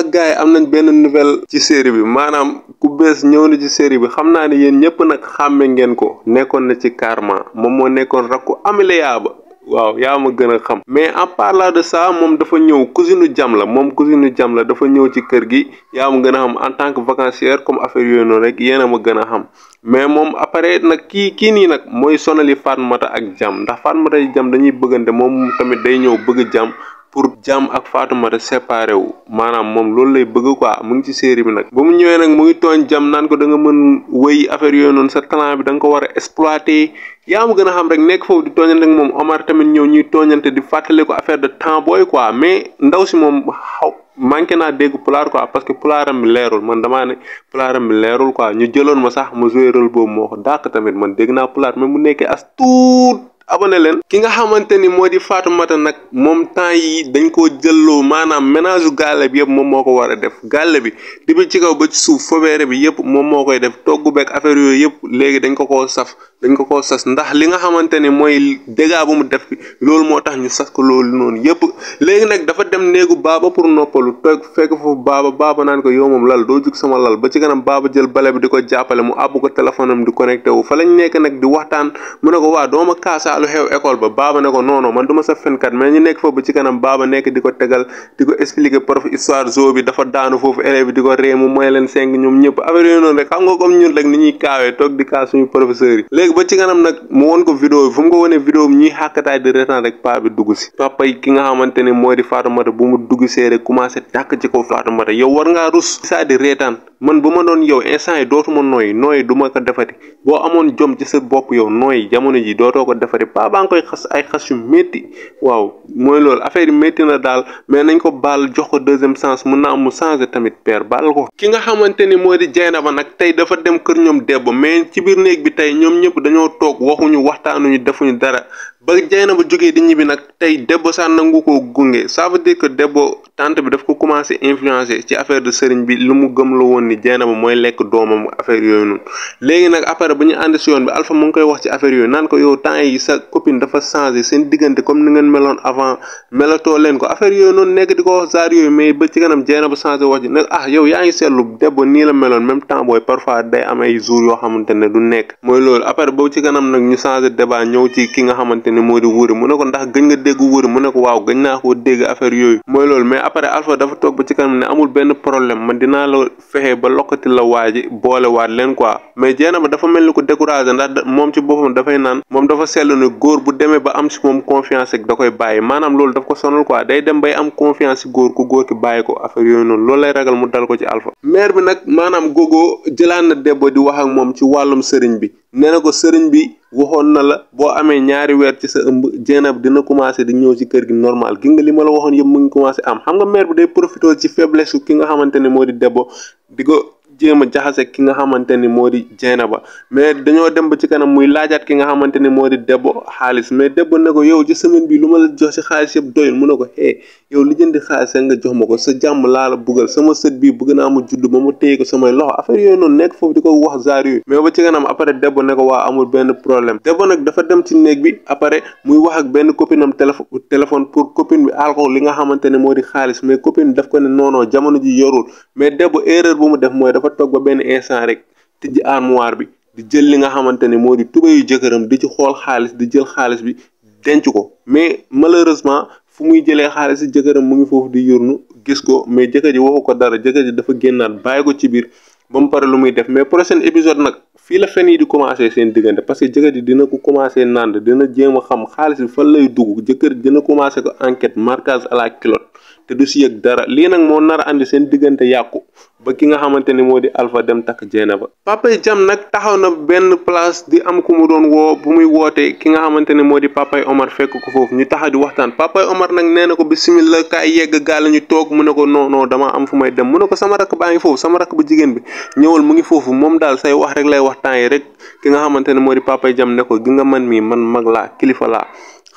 gars yi am nañ benn nouvelle ci série bi maanaam ku bees ñëw na ci série bi xam naa ne yéen ñëpp nag xàmme ngeen ko nekkoon na ci Karma moom moo nekkoon rakku Amelia ba waaw yaa ma gën a xam mais en parlant de ça moom dafa ñëw cousinu Jam la moom cousinu Jam la dafa ñëw ci kër gi yaa ma gën a xam en tant que vacancière comme affaire yooyu noonu rek yéen a ma gën a xam mais moom après nag kii nii nag mooy sonali Fatmata ak Jam ndax Fatmata ak Jam dañuy bëggante moom tamit day ñëw bëgg Jam pour Jam ak Fatoumata séparé wu maanaam moom loolu lay bëgg quoi mu ngi ci série bi nag ba mu ñëwee nag mu ngi tooñ Jam naan ko da nga mën wëy affaire yooyu noonu sa talent bi da nga ko war a exploiter yaa ma gën a xam rek nekk foofu di tooñante ak moom Omar tamit ñëw ñuy tooñante di fàttali ko affaire de temps booy quoi mais ndaw si moom manqué naa dégg pulaar quoi parce que pulaaram bi leerul man damaa ne pulaaram bi leerul quoi ñu jëloon ma sax ma joué rôle boobu moo ko dàq tamit man dégg naa pulaar mais mu nekkee as tuut abonné leen ki nga xamante ni moo di Fatoumata nag moom temps yi dañ koo jëlloo maanaam ménage u gàlle bi yëpp moom moo ko war a def gàlle bi di bi ci kaw ba ci suuf fobeere bi yëpp moom moo koy def togg beeg affaire yooyu yëpp léegi dañ ko koo sas ndax li nga xamante ni mooy dégâts bu mu def loolu moo tax ñu sas ko loolu noonu yëpp léegi nag dafa dem néegu baaba pour noppalu toog fekk foofu baaba naan ko yow moom lal doo jug sama lal ba ci kanam baaba jël bale bi di ko jàppale mu àbb ko téléphone am di connecté wu fa lañ nekk nag di waxtaan mu ne ko waa dooma kaasa lu xew école ba baaba ne ko non man duma sa fenkat mais ñu nekk foofu ba ci kanam baaba nekk di ko tegal di ko expliquer prof histoire zoo bi dafa daanu foofu élève bi di ko ree mu mooy leen 5 ñoom ñëpp affaire yooyu noonu rek xam nga comme ñun rek ni ñuy kaawee toog di kaa suñu professeurs yi ba ci kanam nag mu won ko vidéo bi fu mu ko wonee vidéo bi ñuy xàkkataay di retaan rek paa bi dugg si papa yi ki nga xamante ne moo di Fatoumata bu mu dugg see rek commencé tàkk ci kaw Fatoumata yow war ngaa rus saa di reetaan man bu ma doon yow instant yi dootuma nooyi du ma ko defati boo amoon jom ci sa bopp yow nooyi jamono ji dootoo ko defati paa baa ngi koy xas ay xas yu métti waaw mooy loolu affaire yi métti na daal mais nañ ko baal jox ko deuxième chance mun na am mu changé tamit père baal ko ki nga xamante ni moo di Dieynaba nag tey dafa dem kër ñoom Debbo mais ci biir néeg bi tey ñoom ñëpp dañoo toog waxuñu waxtaanuñu defuñu dara ba Dieynaba jógee di ñibbi nag tey Debbo sax nangu ko gunge ça veut dire que Debbo tante bi daf ko commencé influencer ci affaire de sëriñ bi lu mu gëm la woon ni Dieynaba mooy lekk doomam affaire yooyu noonu léegi nag après bu ñu ànd si yoon bi Alpha mu ngi koy wax ci affaire yooyu naan ko yow temps yi sa copine dafa changé seen diggante comme ni ngeen meloon avant melatoo leen ko affaire yooyu noonu nekk di ko wax zaar yooyu mais ba ci kanam Dieynaba changé wax ji nag yow yaa ngi seetlu Debbo nii la meloon même temps booy parfois day am ay jours yoo xamante ne du nekk mooy loolu après ba ci kanam nag ñu changé débat ñëw ci ki nga xamante ne moo di Wuri mu ne ko ndax gëj nga dégg Wuri mu ne ko waaw gëj naa koo dégg affaire yooyu mooy loolu mais après Alpha dafa toog ba ci kanam ne amul benn problème man dinaa la fexe ba lokkati la waaji boole waat leen quoi mais Dieynaba dafa mel ni ko découragé ndax moom ci boppam dafay naan moom dafa seetlu ne góor bu demee ba am si moom confiance rek da koy bàyyi maanaam loolu daf ko sonal quoi day dem bay am confiance si góor ku góor ki bàyyi ko affaire yooyu noonu loolu lay ragal mu dal ko ci Alpha mère bi nag maanaam Gogo jëlaan na Debbo di wax ak moom ci wàllum sëriñ bi nee na ko sëriñ bi waxoon na la boo amee ñaari weer ci sa ëmb Dieynaba dina commencé di ñëw ci kër gi normal gi nga li ma la waxoon yëpp mu ngi commencé am xam nga mère bi day profité ci faiblesse ki nga xamante ne moo di Debbo di ko jéem a jaxase ki nga xamante ni moo di Dieynaba mais dañoo dem ba ci kanam muy laajaat ki nga xamante ni moo di Debbo xaalis mais Debbo ne ko yow ci semaine bi lu ma la jox ci xaalis yëpp doyul mu ne ko yow li jëndi xaalis nga jox ma ko sa jàmm laa la buggal sama sët bii bëgg naa mu judd ba mu téye ko samay loxo affaire yooyu noonu nekk foofu di ko wax zaar yooyu mais ba ci kanam après Debbo ne ko waa amul benn problème Debbo nag dafa dem ci néeg bi après muy wax ak benn copine am téléphone pour copine bi aal ko li nga xamante ne moo di xaalis mais copine daf ko ne non jamono ji yorul mais Debbo erreur bu mu def mooy dafa toog ba benn instant rek tijji armoire bi di jël li nga xamante ne moo di tubayu jëkkëram di ci xool xaalis di jël xaalis bi denc ko mais malheureusement fu muy jëlee xaalis si jëkkëram mu ngi foofu di yurnu gis ko mais jëkkër ji waxu ko dara jëkkër ji dafa génnaat bàyyi ko ci biir ba mu pare lu muy def mais prochain épisode nag fii la fen yi di commencé seen diggante parce que jëkkër ji dina ko commencé nand dina jéem a xam xaalis bi fan lay dugg jëkkër dina commencé ko enquête marquage à la culotte te du si yëg dara lii nag moo nar a andi seen diggante yàqu ba ki nga xamante ni moo di Alpha dem takk Dieynaba Papay Jam nag taxaw na benn place di am ku mu doon woo bu muy wootee ki nga xamante ni moo di Papay Omar fekk ko foofu ñu taxaw di waxtaan Papay Omar nag nee na ko bismillah kaay yegg gaal ñu toog mu ne ko non dama am fu may dem mu ne ko sama rakk baa ngi foofu sama rakk bu jigéen bi ñëwal mu ngi foofu moom daal say wax rek lay waxtaan yi rek ki nga xamante ne moo di Papay Jam ne ko gi nga man mii man mag laa kilifa laa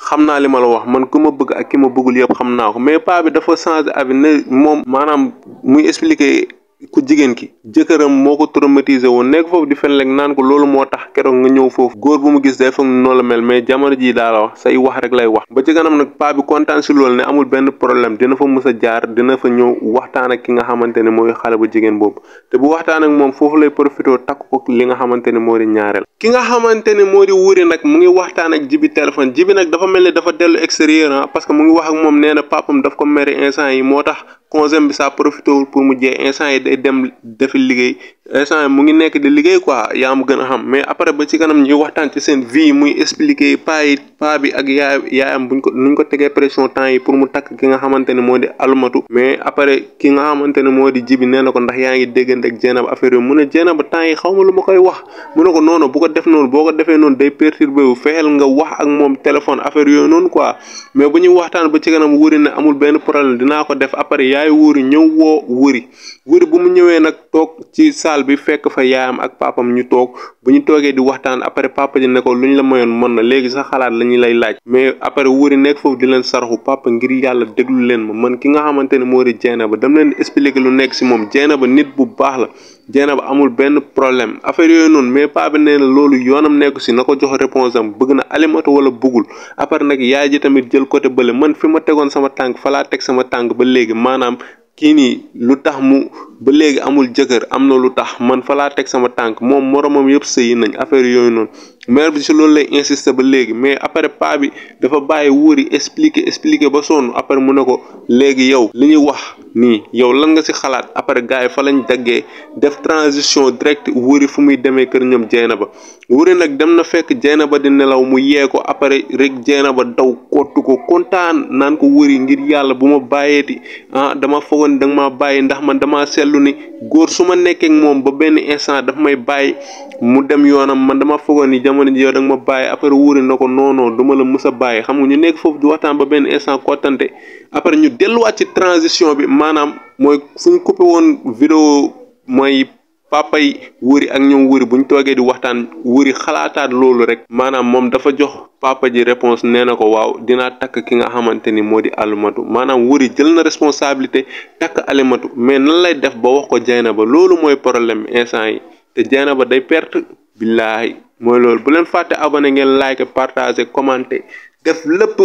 xam naa li ma la wax man ku ma bëgg ak ki ma bëggul yëpp xam naa ko mais paa bi dafa changé avis ne moom maanaam muy expliquer ku jigéen ki jëkkëram moo ko traumatisé woon nekk foofu di fen rek naan ko loolu moo tax keroog nga ñëw foofu góor bu mu gis day foog noonu la mel mais jamono jii daa la wax say wax rek lay wax ba ci kanam nag paa bi kontaan si loolu ne amul benn problème dina fa mës a jaar dina fa ñëw waxtaan ak ki nga xamante ne mooy xale bu jigéen boobu te bu waxtaan ak moom foofu lay profité takk ko li nga xamante ne moo di ñaareel ki nga xamante ne moo di Wuri nag mu ngi waxtaan ak Jibi téléphone Jibi nag dafa mel ni dafa dellu extérieur parce que mu ngi wax ak moom nee na papam daf ko mere instant yi moo tax congé bi saa profité wul pour mu jeex instant yi day dem defi liggéey instant yi mu ngi nekk di liggéey quoi yaa mu gën a xam mais après ba ci kanam ñuy waxtaan ci seen vie muy expliquer paa bi ak yaayam nuñ ko tegee pression temps yi pour mu takk ki nga xamante ne moo di Almatu mais après ki nga xamante ne moo di Jibi nee na ko ndax yaa ngi déggante ak Jeynaba affaire yi mu ne Jeynaba temps yi xaw ma lu ma koy wax mu ne ko noonu bu ko def noonu boo ko defee noonu day perturbé wu fexeel nga wax ak moom téléphone affaire yooyu noonu quoi mais bu ñuy waxtaan ba ci kanam Wuri ne amul benn problème dinaa ko def après yaay Wuri ñëw woo Wuri bu mu ñëwee nag toog ci salle bi fekk fa yaayam ak papam ñu toog bu ñu toogee di waxtaan après papa ji ne ko luñ la mayoon mën na léegi sa xalaat la ñu lay laaj mais après Wuri nekk foofu di leen saraxu papa ngir yàlla déglu leen ma man ki nga xamante ne moo di Jeynaba dama leen expliquer lu nekk si moom Jeynaba nit bu baax la Jeynaba amul benn problème affaire yooyu noonu mais paa bi nee na loolu yoonam nekku si na ko jox réponse am bëgg na Alimatu wala bëggul après nag yaay ji tamit jël côté bële man fi ma tegoon sama tànk fa laa teg sama tànk ba léegi maanaam kii nii lu tax mu ba léegi amul jëkkër am na lu tax man fa laa teg sama tànk moom moromam yëpp sëyi nañ affaire yooyu noonu mère bi si loolu lay insister ba léegi mais après paa bi dafa bàyyi Wuri expliquer ba sonn après mu ne ko léegi yow li ñuy wax nii yow lan nga si xalaat après gars yi fa lañ daggee def transition direct Wuri fu muy demee kër ñoom Jeynaba Wuri nag dem na fekk Jeynaba di nelaw mu yee ko après rek Jeynaba daw kottu ko kontaan naan ko Wuri ngir yàlla bu ma bàyyeeti dama foogoon danga maa bàyyi ndax man dama seetlu ni góor su ma nekkee moom ba benn instant daf may bàyyi mu dem yoonam man dama foogoon ni jamono ji yow danga ma bàyyi après Wuri na ko non duma la mës a bàyyi xam nga ñu nekk foofu di waxtaan ba benn instant kottante après ñu delluwaat ci transition bi maanaam mooy fu ñu coupé woon vidéo mooy papa yi Wuri ak ñoom Wuri bu ñu toogee di waxtaan Wuri xalaataat loolu rek maanaam moom dafa jox papa ji réponse nee na ko waaw dinaa takk ki nga xamante ni moo di Alimatu maanaam Wuri jël na responsabilité takk Alimatu mais nan lay def ba wax ko Jeynaba loolu mooy problème instant yi te Jeynaba day perte billaahi mooy loolu bu leen fàtte abonné ngeen like partager commenter def lépp